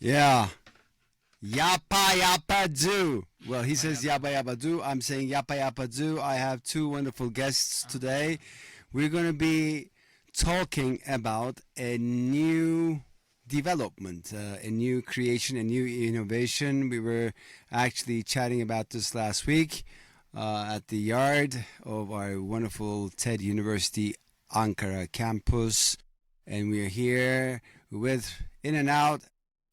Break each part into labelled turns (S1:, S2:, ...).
S1: Yeah. Yapa Yapa do. Well, he says Yapa Yapa do. I'm saying Yapa Yapa do. I have two wonderful guests today. We're going to be talking about a new development, a new creation, a new innovation. We were actually chatting about this last week at the yard of our wonderful TED University Ankara campus. And we're here with In and Out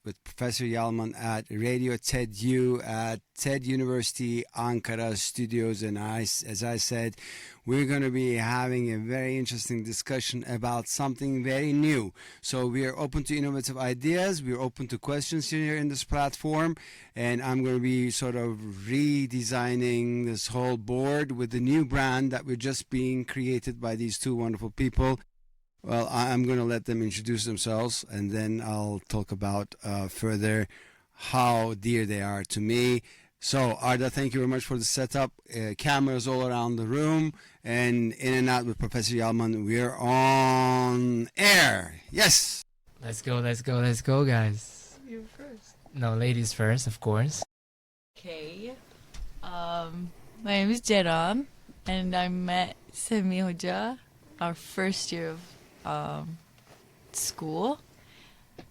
S1: with Professor Yalman at Radio TED U at TED University Ankara Studios. And as I said, we're going to be having a very interesting discussion about something very new. So we are open to innovative ideas. We're open to questions here in this platform. And I'm going to be sort of redesigning this whole board with the new brand that we're just being created by these two wonderful people. Well, I'm going to let them introduce themselves, and then I'll talk about further how dear they are to me. So, Arda, thank you very much for the setup. Cameras all around the room, and In and Out with Professor Yalman. We're on air. Yes.
S2: Let's go, guys.
S3: You first.
S2: No, ladies first, of course.
S3: Okay. My name is Ceran, and I met Semih Hoca our first year of school,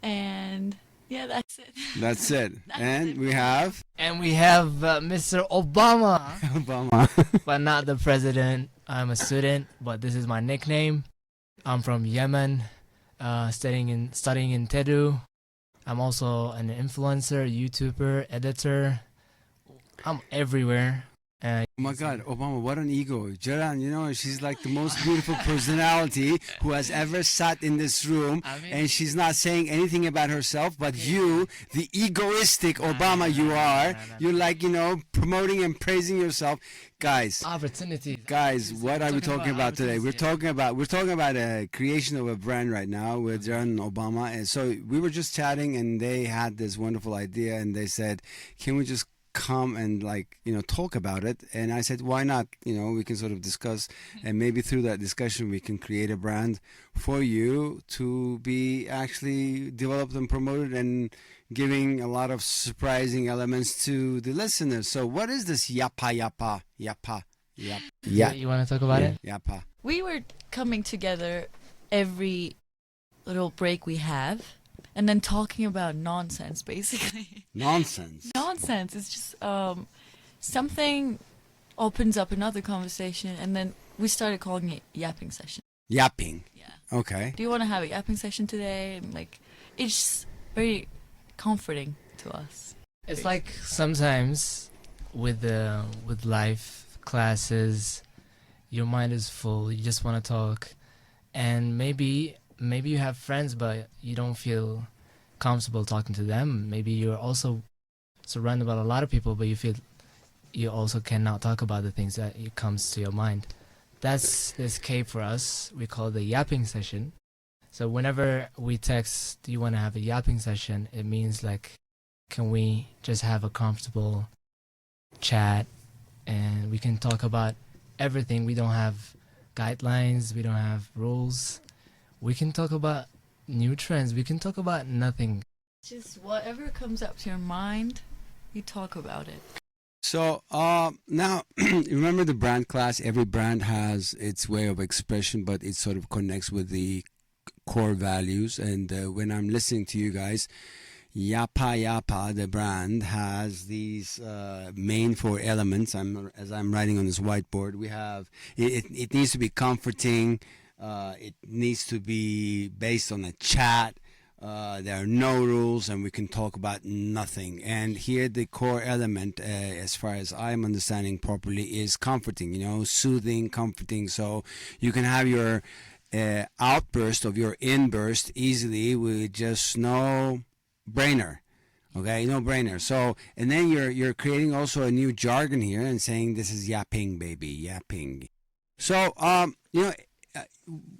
S3: and yeah, that's it.
S1: That's it. And we have
S2: Mr. Obama,
S1: Obama.
S2: but not the president. I'm a student, but this is my nickname. I'm from Yemen, studying in TEDU. I'm also an influencer, YouTuber, editor. I'm everywhere.
S1: Oh my God, Obama, what an ego. Ceran, you know, she's like the most beautiful personality who has ever sat in this room, and she's not saying anything about herself, but you, the egoistic Obama you are, you're like, you know, promoting and praising yourself. Guys,
S2: Opportunity.
S1: Guys, what are we talking about today? We're talking about a creation of a brand right now with Ceran and Obama. And so we were just chatting, and they had this wonderful idea, and they said, can we just come and, like, you know, talk about it? And I said, why not? You know, we can sort of discuss, and maybe through that discussion we can create a brand for you to be actually developed and promoted, and giving a lot of surprising elements to the listeners. So what is this Yapa Yapa? Yapa Yapa.
S2: Yeah, you want to talk about it?
S1: Yapa.
S3: We were coming together every little break we have, and then talking about nonsense, basically.
S1: Nonsense.
S3: Nonsense. It's just something opens up another conversation, and then we started calling it yapping session.
S1: Yapping.
S3: Yeah.
S1: Okay.
S3: Do you want to have a yapping session today? And, like, it's very comforting to us.
S2: It's like sometimes with life classes, your mind is full. You just want to talk, and maybe you have friends, but you don't feel comfortable talking to them. Maybe you're also surrounded by a lot of people, but you feel you also cannot talk about the things that it comes to your mind. That's the escape for us. We call it the yapping session. So whenever we text, do you want to have a yapping session? It means, like, can we just have a comfortable chat, and we can talk about everything. We don't have guidelines. We don't have rules. We can talk about new trends. We can talk about nothing.
S3: Just whatever comes up to your mind, you talk about it.
S1: So now, remember the brand class? Every brand has its way of expression, but it sort of connects with the core values. And when I'm listening to you guys, Yapa Yapa, the brand, has these main four elements. As I'm writing on this whiteboard, we have it needs to be comforting. It needs to be based on a chat. There are no rules, and we can talk about nothing. And here the core element, as far as I'm understanding properly, is comforting, you know, soothing, comforting. So you can have your outburst of your inburst easily with just no brainer. Okay, no brainer. So, and then you're creating also a new jargon here and saying this is yapping, baby, yapping. So, you know,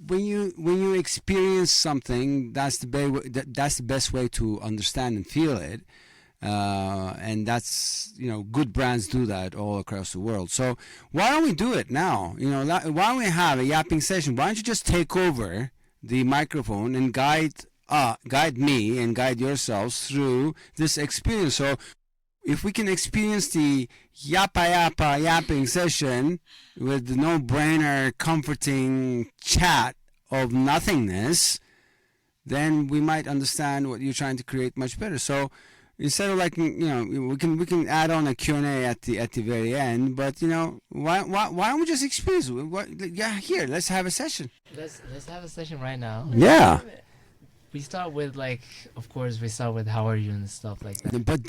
S1: when you experience something, that's the best way to understand and feel it, and that's, you know, good brands do that all across the world. So why don't we do it now? You know, why don't we have a yapping session? Why don't you just take over the microphone and guide guide me and guide yourselves through this experience. So if we can experience the Yapa Yapa yapping session with the no-brainer comforting chat of nothingness, then we might understand what you're trying to create much better. So instead of like, we can add on a Q&A at the very end, but why don't we just experience it? Yeah, here, let's have a session.
S2: Let's have a session right now.
S1: Yeah.
S2: We start with of course we start with how are you and stuff like that.
S1: But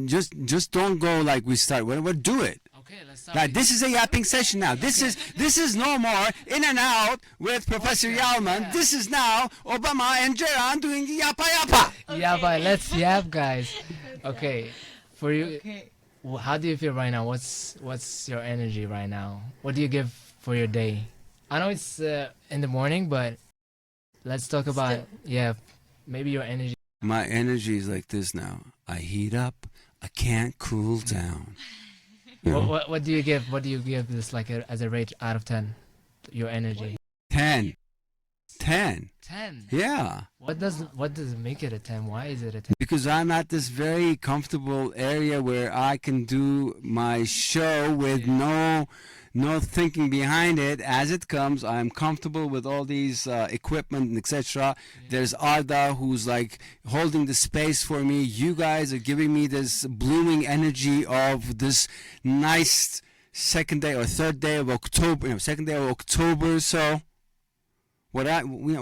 S1: just don't go like we start. Whatever, do it.
S2: Okay, let's start.
S1: Like, this is a yapping session now. This is no more in and out with Professor Yalman.
S2: Yeah.
S1: This is now Obama and Ceran doing Yapa Yapa.
S2: Yapa, let's yap, guys. Okay, for you,
S3: Okay.
S2: how do you feel right now? What's your energy right now? What do you give for your day? I know it's in the morning, but let's talk about maybe your energy.
S1: My energy is like this now. I heat up. I can't cool down. You know?
S2: What do you give? What do you give this as a rate out of 10? Your energy.
S1: 10. 10.
S2: 10.
S1: Yeah.
S2: What does make it a 10? Why is it a 10?
S1: Because I'm at this very comfortable area where I can do my show with no thinking behind it as it comes. I'm comfortable with all these equipment, etc. There's Arda who's like holding the space for me. You guys are giving me this blooming energy of this nice second day or third day of October, second day of October. So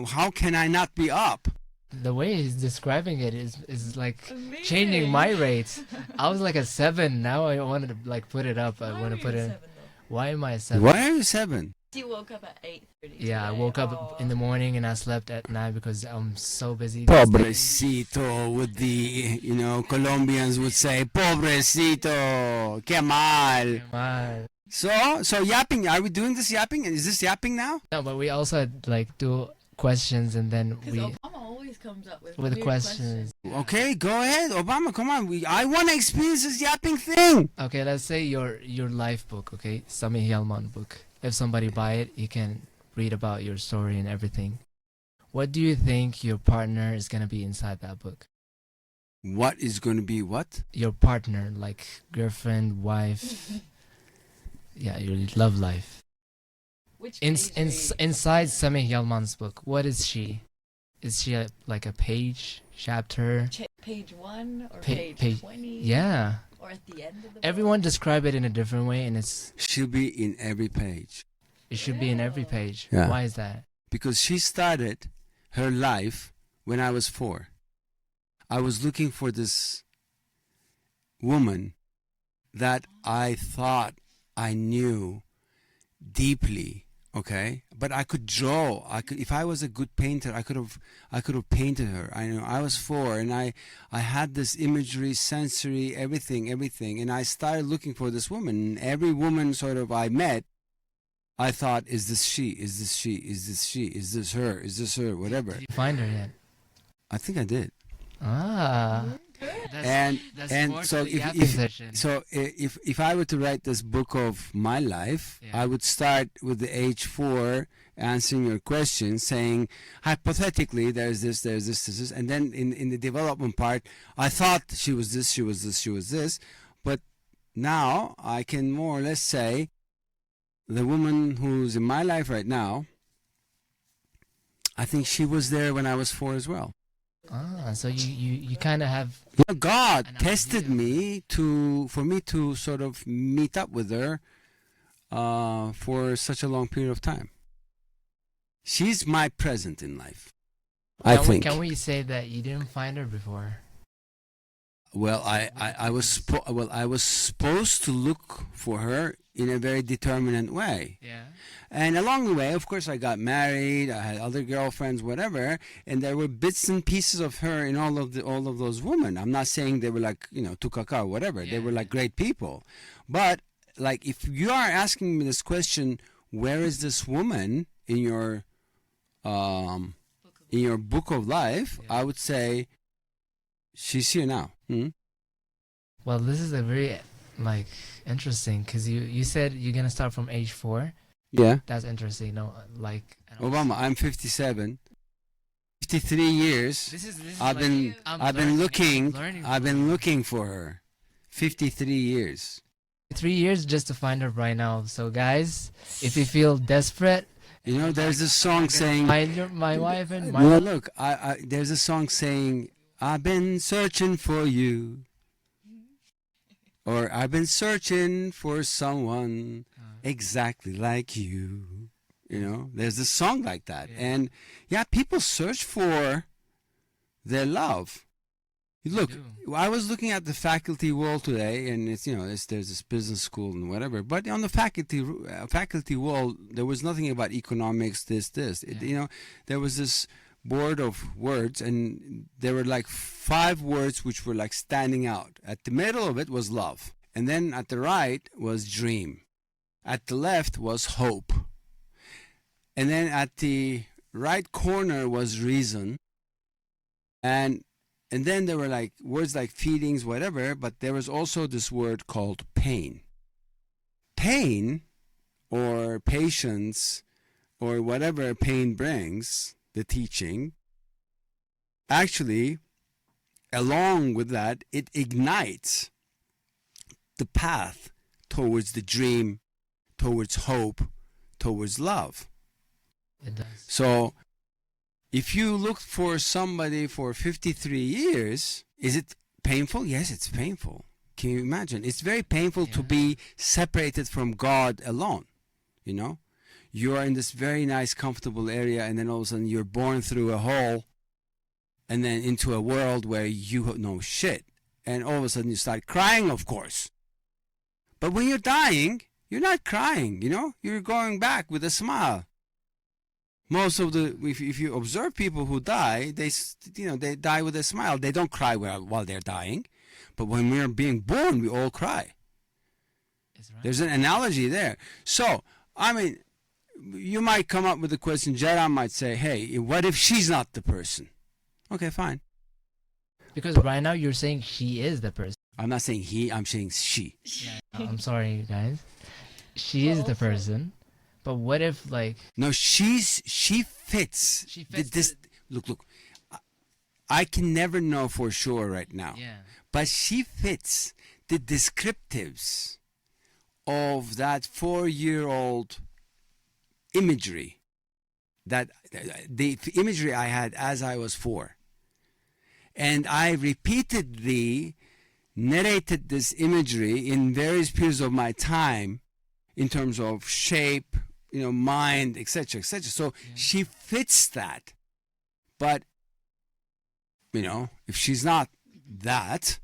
S1: how can I not be up?
S2: The way he's describing it is like
S3: Amazing.
S2: changing my rate. I was like a 7. Now I wanted to put it up. I want to put it. Why am I a 7?
S1: Why are you 7?
S3: You woke up at 8:30.
S2: Yeah, I woke up in the morning and I slept at night because I'm so busy.
S1: Pobrecito, with the, Colombians would say, pobrecito, que mal.
S2: My-
S1: So yapping, are we doing this yapping? Is this yapping now?
S2: No, but we also had, do questions and then
S3: Because
S2: we
S3: Obama always comes up with
S2: with
S3: weird
S2: questions.
S1: Okay, go ahead, Obama, come on. I want to experience this yapping thing.
S2: Okay, let's say your life book, okay? Semih Yalman book. If somebody buy it, you can read about your story and everything. What do you think your partner is going to be inside that book?
S1: What is going to be what?
S2: Your partner, like girlfriend, wife. Yeah, your love life.
S3: Which
S2: Inside Semih Yalman's book, what is she? Is she a page, chapter?
S3: page 1 or
S2: Pa-
S3: page 20?
S2: Yeah.
S3: Or at the end of the
S2: Everyone describe it in a different way, and
S1: She'll be in every page.
S2: it should be in every page.
S1: Yeah.
S2: Why is that?
S1: Because she started her life when I was 4. I was looking for this woman that I thought I knew deeply, okay? But I could draw. If I was a good painter, I could have painted her. I was 4 and I had this imagery, sensory, everything, and I started looking for this woman. Every woman sort of I met, I thought, is this she? Is this she? Is this she? Is this her? Is this her? Whatever.
S2: Did you find her yet?
S1: I think I did.
S2: Ah.
S1: And
S2: more
S1: so
S2: to the yapping
S1: if
S2: session.
S1: if I were to write this book of my life,
S2: Yeah.
S1: I would start with the age 4, answering your question, saying hypothetically there's this, and then in the development part, I thought she was this, she was this, she was this, but now I can more or less say the woman who's in my life right now, I think she was there when I was 4 as well.
S2: Ah, so you kind of have.
S1: God
S2: An
S1: tested
S2: idea.
S1: me for me to sort of meet up with her for such a long period of time. She's my present in life.
S2: Can we say that you didn't find her before?
S1: Well, I was supposed to look for her in a very determinate way.
S2: Yeah.
S1: And along the way, of course, I got married. I had other girlfriends, whatever, and there were bits and pieces of her in all of those women. I'm not saying they were like tukaka or whatever. They
S2: Yeah.
S1: were like great people, but like if you are asking me this question, where is this woman in your book of life?
S2: Yeah.
S1: I would say she's here now.
S2: Well, this is a very interesting because you said you're gonna start from age 4.
S1: Yeah.
S2: That's interesting. No, I don't-
S1: Obama, I'm 57. 53 years.
S2: This is
S1: I've
S2: like,
S1: been
S2: I'm
S1: I've been
S2: learning
S1: looking
S2: from you.
S1: looking for her. 53 years.
S2: 3 years just to find her right now. So guys, if you feel desperate,
S1: You know, there's a song saying,
S2: find my wife and my
S1: "No, look, there's a song saying, I've been searching for you, or I've been searching for someone exactly like you." You know, there's a song like that,
S2: Yeah.
S1: and yeah, people search for their love. Look,
S2: do.
S1: I was looking at the faculty wall today, and it's, you know, there's this business school and whatever. But on the faculty wall, there was nothing about economics.
S2: Yeah.
S1: You know, there was this board of words, and there were like 5 words which were like standing out. At the middle of it was love, and then at the right was dream, at the left was hope, and then at the right corner was reason, and then there were like words like feelings, whatever, but there was also this word called pain. Pain, or patience, or whatever pain brings, the teaching, actually, along with that, it ignites the path towards the dream, towards hope, towards love.
S2: It does.
S1: So, if you looked for somebody for 53 years, is it painful? Yes, it's painful. Can you imagine? It's very painful to
S2: Yeah.
S1: be separated from God alone. You know? You are in this very nice, comfortable area, and then all of a sudden you're born through a hole and then into a world where you know shit. And all of a sudden you start crying, of course. But when you're dying, you're not crying, you know? You're going back with a smile. Most of if you observe people who die, they die with a smile. They don't cry while they're dying, but when we're being born, we all cry.
S2: It's right.
S1: There's an analogy there. So, I mean, you might come up with the question. Ceran might say, "Hey, what if she's not the person?" Okay, fine.
S2: Because right now you're saying she is the person.
S1: I'm not saying he. I'm saying she.
S2: Yeah. I'm sorry, you guys. She is the person. But what if, like...
S1: No, she fits.
S2: She fits
S1: This. Look. I can never know for sure right now.
S2: Yeah.
S1: But she fits the descriptives of that 4-year-old imagery, that the imagery I had as I was 4. And I repeatedly narrated this imagery in various periods of my time in terms of shape, you know, mind, etc., etc. So she fits that. But, you know, if she's not that,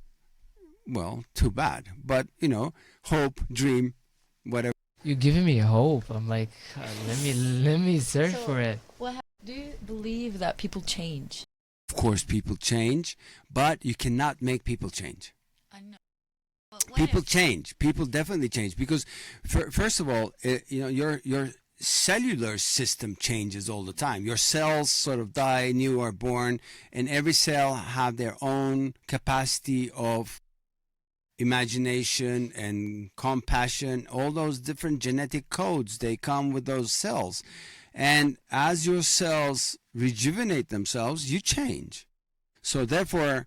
S1: well, too bad. But, you know, hope, dream, whatever.
S2: You're giving me hope. I'm like, let me search
S3: So,
S2: for it.
S3: Do you believe that people change?
S1: Of course, people change, but you cannot make people change.
S3: I know. But what
S1: People
S3: if-
S1: change. People definitely change because, first of all, you know, your cellular system changes all the time. Your cells sort of die, new are born, and every cell have their own capacity of imagination and compassion. All those different genetic codes, they come with those cells. And as your cells rejuvenate themselves, you change. So therefore,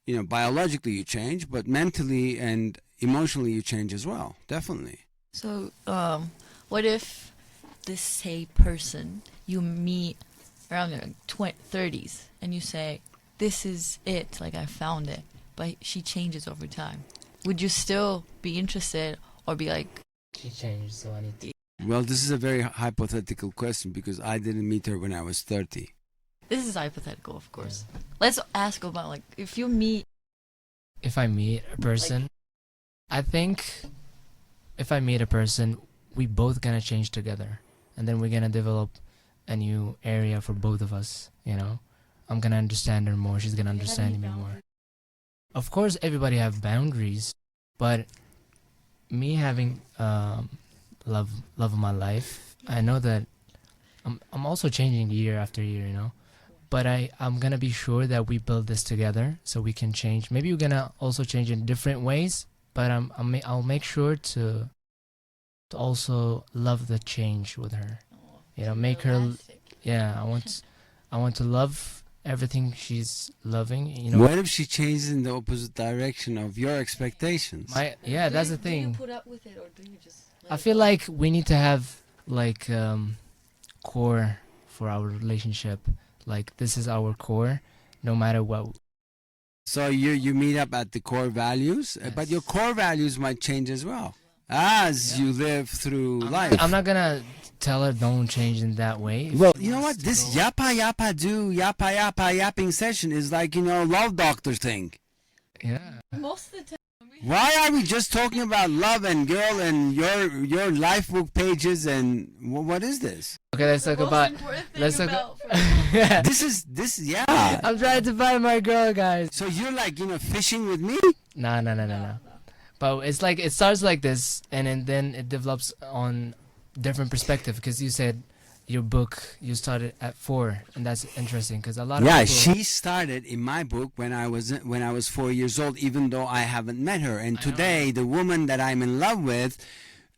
S1: you know, biologically you change, but mentally and emotionally you change as well. Definitely.
S3: So, what if this, say, person you meet around your 30s and you say, this is it, like I found it, but she changes over time? Would you still be interested or be like...
S2: She changed, so I need to...
S1: Well, this is a very hypothetical question because I didn't meet her when I was 30.
S3: This is hypothetical, of course. Let's ask about, like, if you meet...
S2: If I meet a person, I think if I meet a person, we both gonna change together. And then we're gonna develop a new area for both of us, you know? I'm gonna understand her more, she's gonna understand me more. Of course, everybody have boundaries, but me having love of my life, I know that I'm also changing year after year, you know? But I'm gonna be sure that we build this together so we can change. Maybe we're gonna also change in different ways, but I'll make sure to also love the change with her. You know, make her. Yeah, I want to love everything she's loving. You know,
S1: What if she changes in the opposite direction of your expectations?
S2: that's the
S3: Do
S2: thing.
S3: you put up with it or do you just?
S2: I feel like we need to have like core for our relationship. Like this is our core, no matter what.
S1: So you meet up at the core values, but your
S2: Yes.
S1: core values might change as well as
S2: Yeah.
S1: you live through
S2: I'm
S1: life.
S2: not, I'm not gonna tell her don't change in that way. If
S1: Well,
S2: she
S1: you know
S2: wants
S1: what?
S2: to
S1: This
S2: go-
S1: Yapa Yapa do, Yapa Yapa yapping session is like, love doctor thing.
S2: Yeah.
S3: Most of the time.
S1: Why are we just talking about love and girl and your life book pages and what is this?
S2: Okay, let's talk about. Let's talk. Yeah.
S1: This yeah.
S2: I'm trying to find my girl, guys.
S1: So you're like, fishing with me?
S2: No. But it's like it starts like this, and then it develops on different perspective. Because you said your book you started at 4, and that's interesting. Because a lot of
S1: Yeah,
S2: people,
S1: she started in my book when I was 4 years old, even though I haven't met her. And
S2: I know.
S1: today, the woman that I'm in love with,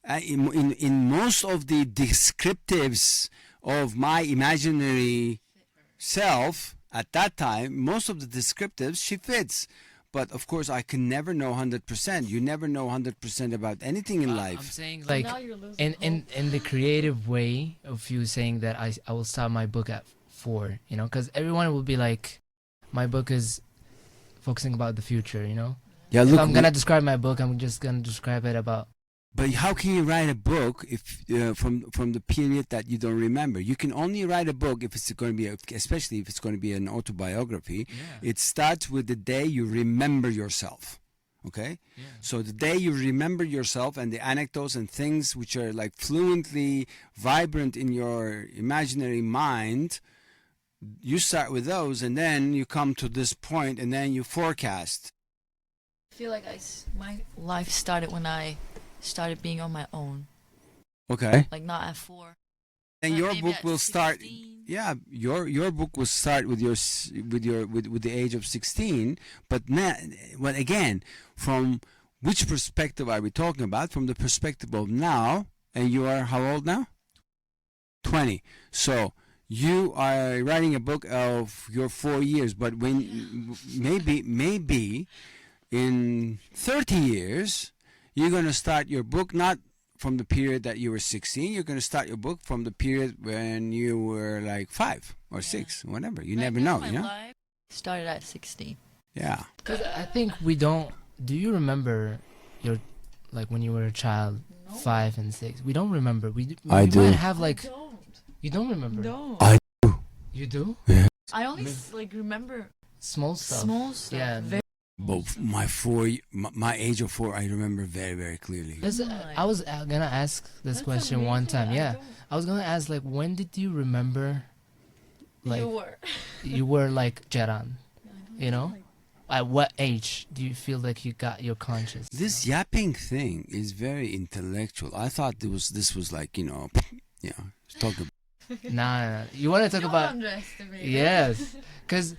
S1: in most of the descriptives of my imaginary self at that time, most of the descriptives she fits. But of course, I can never know 100%. You never know 100% about anything in
S2: I'm
S1: life.
S2: saying like
S3: now you're losing
S2: in the creative way of you saying that I will start my book at 4, because everyone will be like, my book is focusing about the future,
S1: Yeah,
S2: If
S1: look.
S2: I'm gonna describe my book, I'm just gonna describe it about.
S1: But how can you write a book if from the period that you don't remember? You can only write a book if it's going to be, especially if it's going to be an autobiography.
S2: Yeah.
S1: It starts with the day you remember yourself. Okay,
S2: Yeah.
S1: so the day you remember yourself and the anecdotes and things which are like fluently vibrant in your imaginary mind, you start with those, and then you come to this point, and then you forecast.
S3: I feel like my life started when I started being on my own,
S1: Okay,
S3: like not at 4.
S1: and
S3: Like
S1: your
S3: maybe
S1: book
S3: at
S1: will start.
S3: 16.
S1: Yeah, your book will start with with the age of 16. But well, again, from which perspective are we talking about? From the perspective of now, and you are how old now? 20. So you are writing a book of your 4 years, but when maybe in 30 years you're going to start your book not from the period that you were 16. You're going to start your book from the period when you were like 5 or 6, whatever. You
S3: Right
S1: never
S3: now,
S1: know,
S3: my
S1: you know?
S3: life started at 16.
S1: Yeah.
S2: Because I think we don't. Do you remember your, like when you were a child,
S3: No.
S2: 5 and 6? We don't remember. We
S1: I do.
S2: might have like.
S3: don't.
S2: You don't remember.
S3: No.
S1: I
S2: You do.
S3: I only
S2: Maybe-
S3: like remember
S2: Small stuff.
S3: small stuff.
S2: Yeah.
S3: Very
S1: But my age of 4, I remember very, very clearly.
S2: Listen,
S3: Right.
S2: I was gonna ask this question one time. Yeah, I was gonna ask like, when did you remember, like
S3: you were.
S2: you were like Ceran? You know, at what age do you feel like you got your conscience?
S1: This yapping thing is very intellectual. I thought this was like, talk about.
S2: Nah. You want to talk
S3: Don't
S2: about?
S3: underestimate.
S2: Yes, because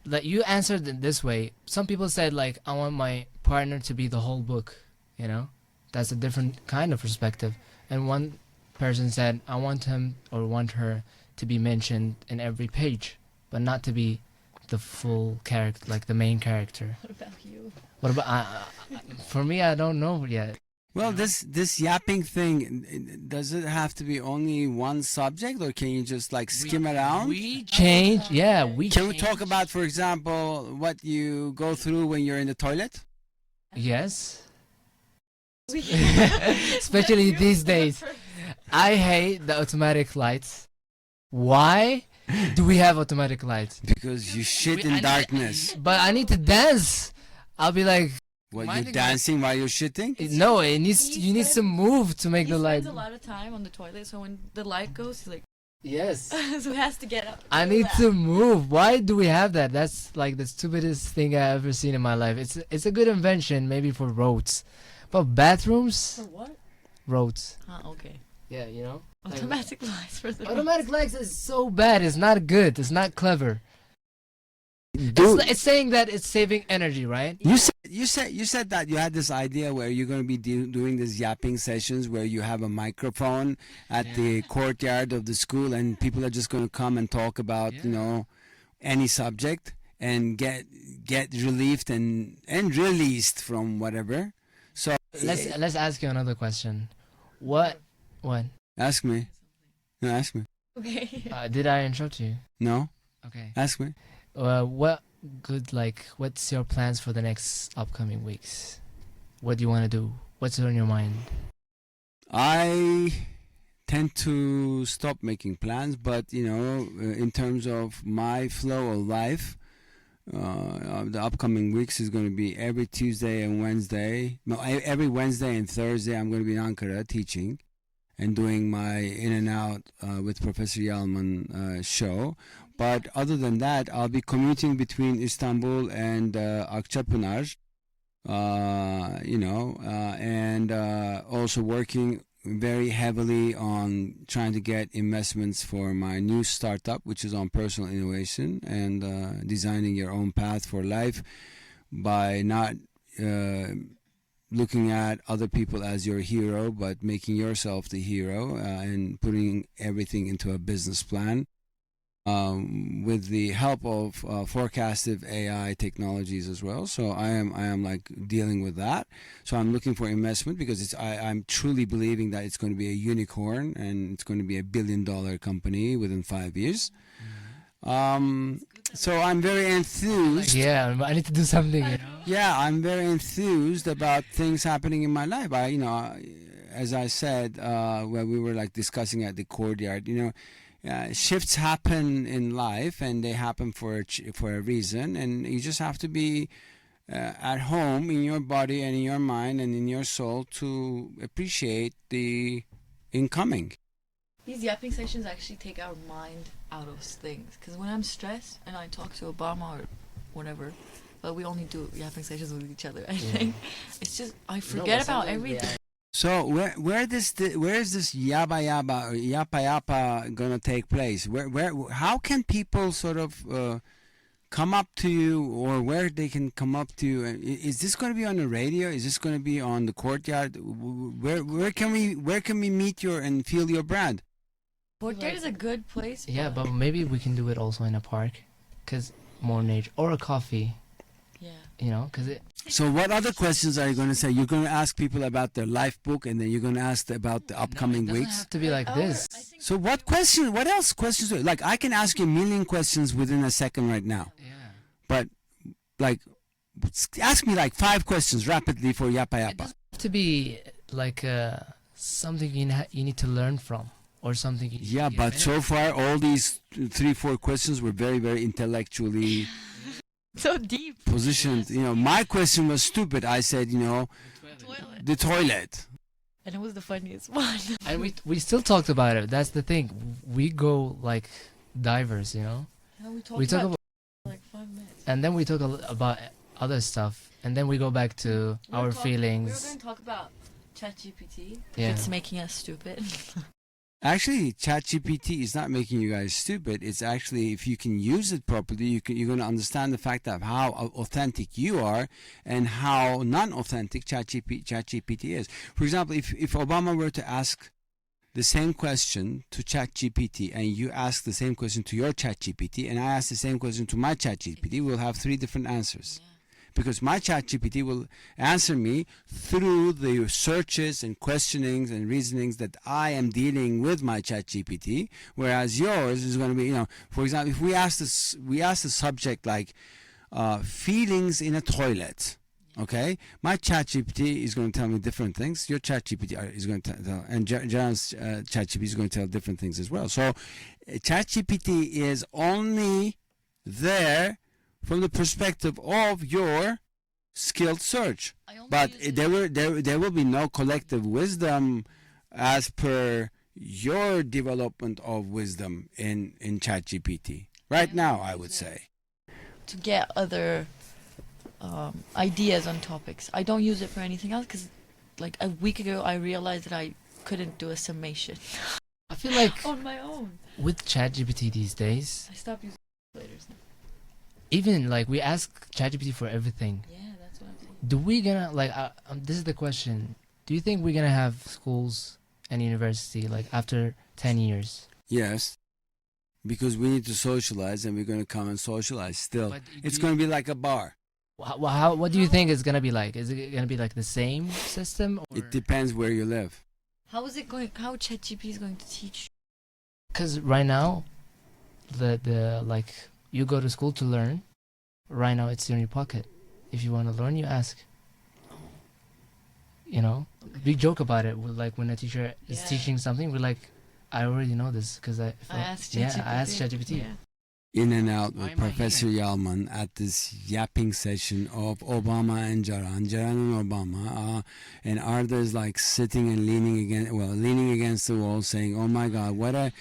S2: like you answered it this way. Some people said like, I want my partner to be the whole book. That's a different kind of perspective. And one person said, I want him or want her to be mentioned in every page, but not to be the full character, like the main character.
S3: What about you?
S2: What about for me? I don't know yet.
S1: Well, this yapping thing, does it have to be only one subject, or can you just like skim around?
S2: We change. Yeah, we
S1: Can we
S2: change.
S1: talk about, for example, what you go through when you're in the toilet?
S2: Yes. Especially these days. I hate the automatic lights. Why do we have automatic lights?
S1: Because you shit
S2: I
S1: in
S2: need-
S1: darkness.
S2: But I need to dance. I'll be like,
S1: What,
S2: Why
S1: you
S2: do you-
S1: dancing while you're shitting?
S2: no, you need to move to make
S3: He
S2: the light.
S3: spends a lot of time on the toilet, so when the light goes, he's like,
S2: Yes.
S3: so he has to get up.
S2: I need to move. Why do we have that? That's like the stupidest thing I ever seen in my life. It's a good invention maybe for roads, but bathrooms,
S3: For what?
S2: roads.
S3: Okay.
S2: Yeah, you know.
S3: Automatic lights for the.
S2: Automatic lights is so bad. It's not good. It's not clever.
S1: Dude,
S2: It's saying that it's saving energy, right?
S1: you said that you had this idea where you're going to be doing these yapping sessions where you have a microphone at the courtyard of the school and people are just going to come and talk about,
S2: Yeah.
S1: any subject and get relieved and released from whatever. So
S2: Let's ask you another question. What?
S1: ask me. No, ask me.
S3: Okay.
S2: Did I interrupt you?
S1: No,
S2: Okay.
S1: ask me.
S2: What's your plans for the next upcoming weeks? What do you want to do? What's on your mind?
S1: I tend to stop making plans, but in terms of my flow of life, the upcoming weeks is going to be every Tuesday and Wednesday. No, every Wednesday and Thursday I'm going to be in Ankara teaching and doing my In and Out with Professor Yalman show. But other than that, I'll be commuting between Istanbul and Akçapınar, and also working very heavily on trying to get investments for my new startup, which is on personal innovation and designing your own path for life by not looking at other people as your hero, but making yourself the hero and putting everything into a business plan. With the help of forecastive AI technologies as well. So I am like dealing with that. So I'm looking for investment because I'm truly believing that it's going to be a unicorn and it's going to be $1 billion company within 5 years. So I'm very enthused.
S2: Yeah, I need to do something.
S1: Yeah, I'm very enthused about things happening in my life. As I said, when we were like discussing at the courtyard, shifts happen in life and they happen for a reason, and you just have to be at home in your body and in your mind and in your soul to appreciate the incoming.
S3: These yapping sessions actually take our mind out of things. Because when I'm stressed and I talk to Obama or whatever, but we only do yapping sessions with each other, I think. It's just, I forget about everything.
S1: So where is this Yapa Yapa or Yapa Yapa gonna take place? How can people sort of come up to you, or where they can come up to you? Is this going to be on the radio? Is this going to be on the courtyard? Where can we meet you and feel your brand?
S3: Courtyard is a good place.
S2: Yeah, but maybe we can do it also in a park, cause more nature, or a coffee.
S3: Yeah.
S2: Cause it.
S1: So what other questions are you going to say? You're going to ask people about their life book, and then you're going to ask about the upcoming
S2: No, it doesn't
S1: weeks.
S2: have to be like this.
S1: So what else questions? Like I can ask you a million questions within a second right now.
S2: Yeah.
S1: But like, ask me like 5 questions rapidly for Yapa
S2: It
S1: Yapa.
S2: doesn't have to be like something you need to learn from, or something.
S1: Yeah, but so far all these 3-4 questions were very, very intellectually
S3: So deep.
S1: positioned. My question was stupid. I said, the toilet.
S3: And it was the funniest one.
S2: And we still talked about it. That's the thing. We go like divers,
S3: And
S2: We talk about,
S3: like 5 minutes.
S2: and then we talk about other stuff, and then we go back to our feelings.
S3: We were going to talk about ChatGPT.
S2: Yeah.
S3: It's making us stupid.
S1: Actually, ChatGPT is not making you guys stupid. It's actually, if you can use it properly, you're going to understand the fact of how authentic you are and how non-authentic ChatGPT is. For example, if Obama were to ask the same question to ChatGPT and you ask the same question to your ChatGPT and I ask the same question to my ChatGPT, we'll have 3 different answers. Because my ChatGPT will answer me through the searches and questionings and reasonings that I am dealing with my ChatGPT, whereas yours is going to be, for example, if we ask the subject like feelings in a toilet, okay, my ChatGPT is going to tell me different things. Your ChatGPT is going to tell, and Ceran's ChatGPT is going to tell different things as well. So ChatGPT is only there from the perspective of your skilled search, but there will be no collective wisdom as per your development of wisdom in ChatGPT right now, I would say.
S3: To get other ideas on topics. I don't use it for anything else because like a week ago I realized that I couldn't do a summation
S2: I feel like
S3: on my own.
S2: with ChatGPT these days,
S3: I stopped using calculators now.
S2: even like we ask ChatGPT for everything.
S3: Yeah, that's what I'm saying.
S2: Do we gonna like? This is the question. Do you think we're gonna have schools and university like after 10 years?
S1: Yes. because we need to socialize, and we're going to come and socialize still.
S2: But
S1: It's
S2: do
S1: going to be like a bar.
S2: what do you think it's gonna be like? Is it gonna be like the same system?
S1: It depends where you live.
S3: How is it going? How ChatGPT is going to teach?
S2: Because right now, the like you go to school to learn. Right now, it's in your pocket. If you want to learn, you ask. You know, we joke about it. We're like when a teacher is
S3: Yeah.
S2: teaching something, we're like, I already know this because I
S3: asked
S2: yeah,
S3: ChatGPT.
S2: I asked ChatGPT.
S3: Yeah.
S1: In and out
S2: Why
S1: with
S2: am I
S1: Professor
S2: here?
S1: Yalman at this yapping session of Obama and Ceran and Obama. And Arda is like sitting and leaning against the wall, saying, "Oh my God, what a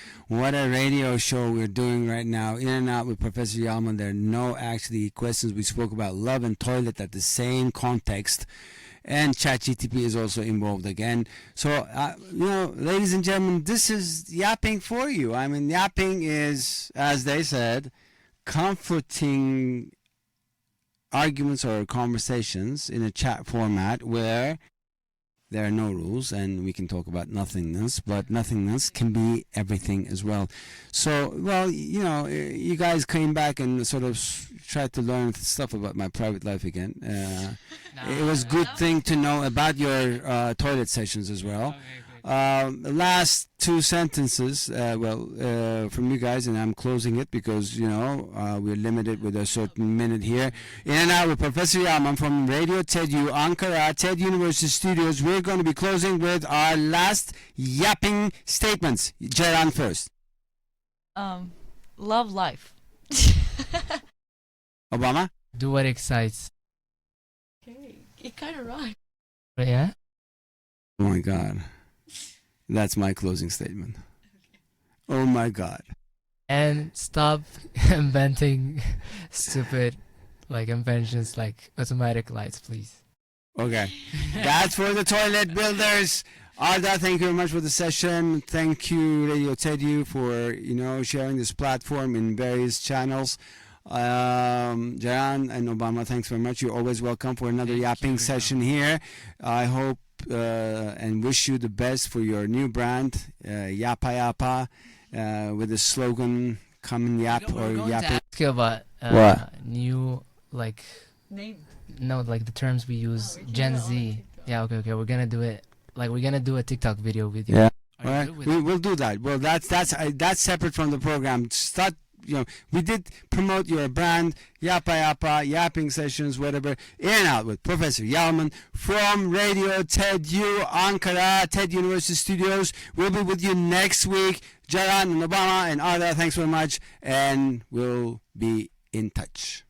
S1: radio show we're doing right now!" In and out with Professor Yalman. There are no actually questions. We spoke about love and toilet at the same context. And ChatGPT is also involved again. So, ladies and gentlemen, this is yapping for you. I mean, yapping is, as they said, comforting arguments or conversations in a chat format where there are no rules and we can talk about nothingness, but nothingness can be everything as well. So, you guys came back and sort of tried to learn stuff about my private life again. It was good thing to know about your toilet sessions as well. The last two sentences, from you guys, and I'm closing it because, we're limited with a certain minute here. In and out with Professor Yalman from Radio TEDU, Ankara, TED University Studios. We're going to be closing with our last yapping statements. Ceran first.
S3: Love life.
S1: Obama?
S2: Do what excites.
S3: Okay, it kind of rhymes.
S2: But yeah.
S1: Oh my God. That's my closing statement. Oh my God.
S2: And stop inventing stupid inventions like automatic lights, please.
S1: Okay. That's for the toilet builders. Arda, thank you very much for the session. Thank you, Radio TEDU, for, sharing this platform in various channels. Ceran and Obama, thanks very much. You're always welcome for another yapping session here. I hope and wish you the best for your new brand, Yapa Yapa, with the slogan "Come and Yap" or Yapping.
S2: Ask you about
S1: What?
S2: new
S3: Name.
S2: no the terms we use Gen Z. Yeah, okay. We're gonna do it. We're gonna do a TikTok video with you.
S1: Yeah.
S2: Are
S1: All
S2: you
S1: right,
S2: good with
S1: we'll do that. Well, that's separate from the program. Start. We did promote your brand, Yapa Yapa, yapping sessions, whatever. In and out with Professor Yalman from Radio TEDU, Ankara, TED University Studios. We'll be with you next week. Ceran and Obama and Arda, thanks very much, and we'll be in touch.